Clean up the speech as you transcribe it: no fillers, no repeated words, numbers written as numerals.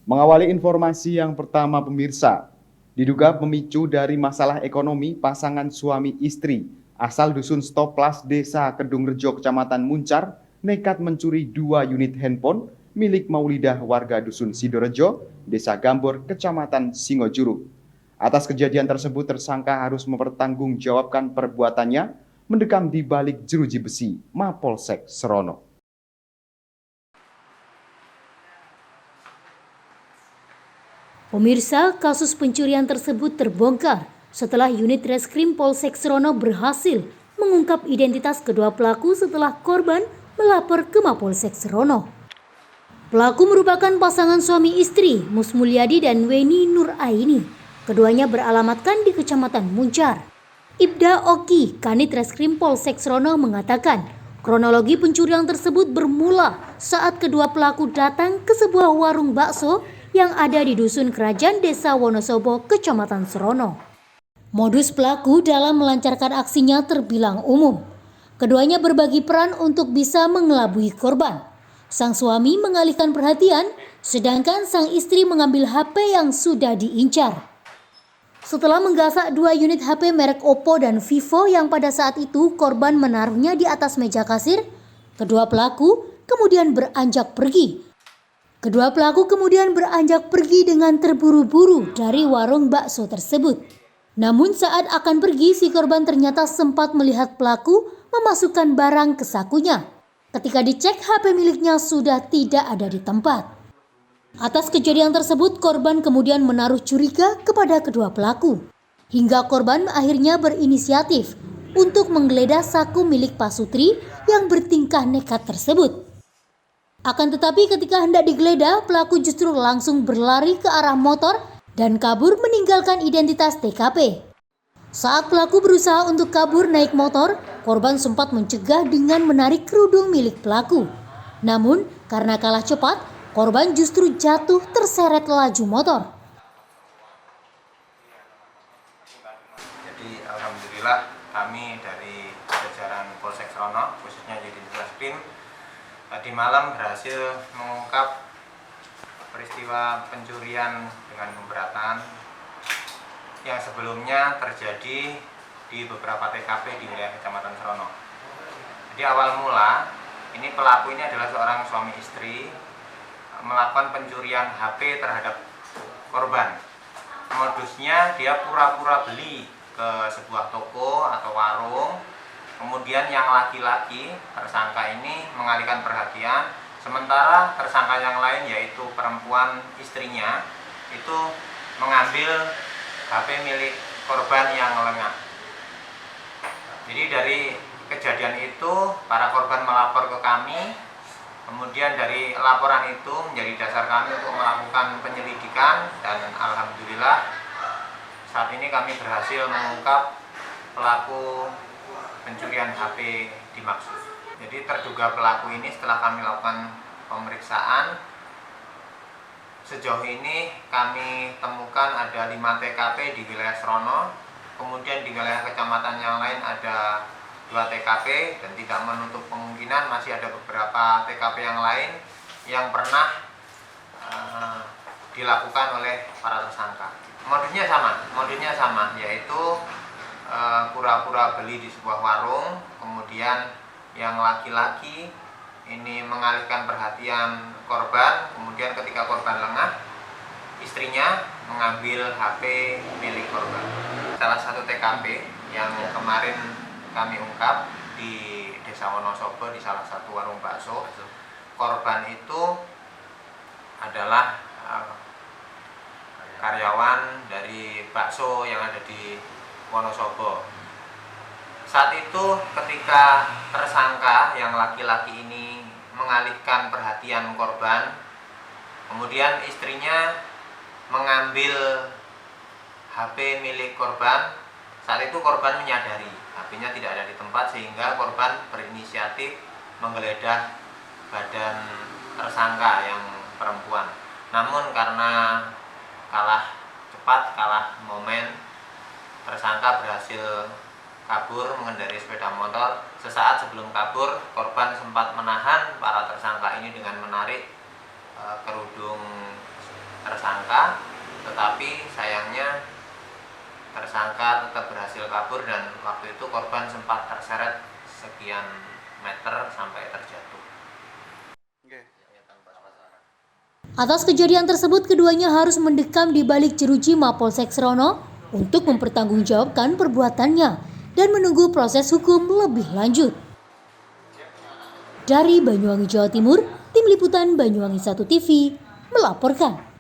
Mengawali informasi yang pertama pemirsa, diduga pemicu dari masalah ekonomi pasangan suami istri asal dusun Stoplas Desa Kedungrejo Kecamatan Muncar nekat mencuri 2 unit handphone milik Maulidah warga dusun Sidorejo, Desa Gambor, Kecamatan Singojuru. Atas kejadian tersebut tersangka harus mempertanggungjawabkan perbuatannya mendekam di balik jeruji besi Mapolsek Serono. Pemirsa, kasus pencurian tersebut terbongkar setelah unit Reskrim Polsek Serono berhasil mengungkap identitas kedua pelaku setelah korban melapor ke Mapolsek Serono. Pelaku merupakan pasangan suami istri Mus Mulyadi dan Weni Nur Aini. Keduanya beralamatkan di Kecamatan Muncar. Ibda Oki, Kanit Reskrim Polsek Serono mengatakan, kronologi pencurian tersebut bermula saat kedua pelaku datang ke sebuah warung bakso yang ada di Dusun Kerajaan Desa Wonosobo, Kecamatan Serono. Modus pelaku dalam melancarkan aksinya terbilang umum. Keduanya berbagi peran untuk bisa mengelabui korban. Sang suami mengalihkan perhatian, sedangkan sang istri mengambil HP yang sudah diincar. Setelah menggasak 2 unit HP merek Oppo dan Vivo yang pada saat itu korban menaruhnya di atas meja kasir, kedua pelaku kemudian beranjak pergi. Kedua pelaku kemudian beranjak pergi dengan terburu-buru dari warung bakso tersebut. Namun saat akan pergi, si korban ternyata sempat melihat pelaku memasukkan barang ke sakunya. Ketika dicek, HP miliknya sudah tidak ada di tempat. Atas kejadian tersebut, korban kemudian menaruh curiga kepada kedua pelaku. Hingga korban akhirnya berinisiatif untuk menggeledah saku milik Pak Sutri yang bertingkah nekat tersebut. Akan tetapi ketika hendak digeledah, pelaku justru langsung berlari ke arah motor dan kabur meninggalkan identitas TKP. Saat pelaku berusaha untuk kabur naik motor, korban sempat mencegah dengan menarik kerudung milik pelaku. Namun karena kalah cepat, korban justru jatuh terseret laju motor. Jadi alhamdulillah kami dari jajaran Polsek Serono, khususnya di Reskrim, tadi malam berhasil mengungkap peristiwa pencurian dengan pemberatan yang sebelumnya terjadi di beberapa TKP di wilayah Kecamatan Serono. Jadi awal mula, ini pelaku ini adalah seorang suami istri melakukan pencurian HP terhadap korban. Modusnya dia pura-pura beli ke sebuah toko atau warung. Kemudian yang laki-laki, tersangka ini mengalihkan perhatian, sementara tersangka yang lain yaitu perempuan istrinya itu mengambil HP milik korban yang lengah. Jadi dari kejadian itu para korban melapor ke kami, kemudian dari laporan itu menjadi dasar kami untuk melakukan penyelidikan dan alhamdulillah saat ini kami berhasil mengungkap pelaku pencurian HP dimaksud. Jadi terduga pelaku ini setelah kami lakukan pemeriksaan, sejauh ini kami temukan ada 5 TKP di wilayah Serono, kemudian di wilayah kecamatan yang lain ada 2 TKP dan tidak menutup kemungkinan masih ada beberapa TKP yang lain yang pernah dilakukan oleh para tersangka. Modusnya sama, yaitu pura-pura beli di sebuah warung, kemudian yang laki-laki ini mengalihkan perhatian korban, kemudian ketika korban lengah, istrinya mengambil HP milik korban. Salah satu TKP yang kemarin kami ungkap di Desa Wonosobo di salah satu warung bakso, korban itu adalah karyawan dari bakso yang ada di Wonosobo. Saat itu ketika tersangka yang laki-laki ini mengalihkan perhatian korban, kemudian istrinya mengambil HP milik korban. Saat itu korban menyadari HP-nya tidak ada di tempat sehingga korban berinisiatif menggeledah badan tersangka yang perempuan. Namun karena kalah cepat, kalah momen, tersangka berhasil kabur mengendarai sepeda motor. Sesaat sebelum kabur, korban sempat menahan para tersangka ini dengan menarik kerudung tersangka, tetapi sayangnya tersangka tetap berhasil kabur dan waktu itu korban sempat terseret sekian meter sampai terjatuh. Atas kejadian tersebut, keduanya harus mendekam di balik jeruji Mapolsek Serono untuk mempertanggungjawabkan perbuatannya dan menunggu proses hukum lebih lanjut. Dari Banyuwangi, Jawa Timur, Tim Liputan Banyuwangi 1 TV melaporkan.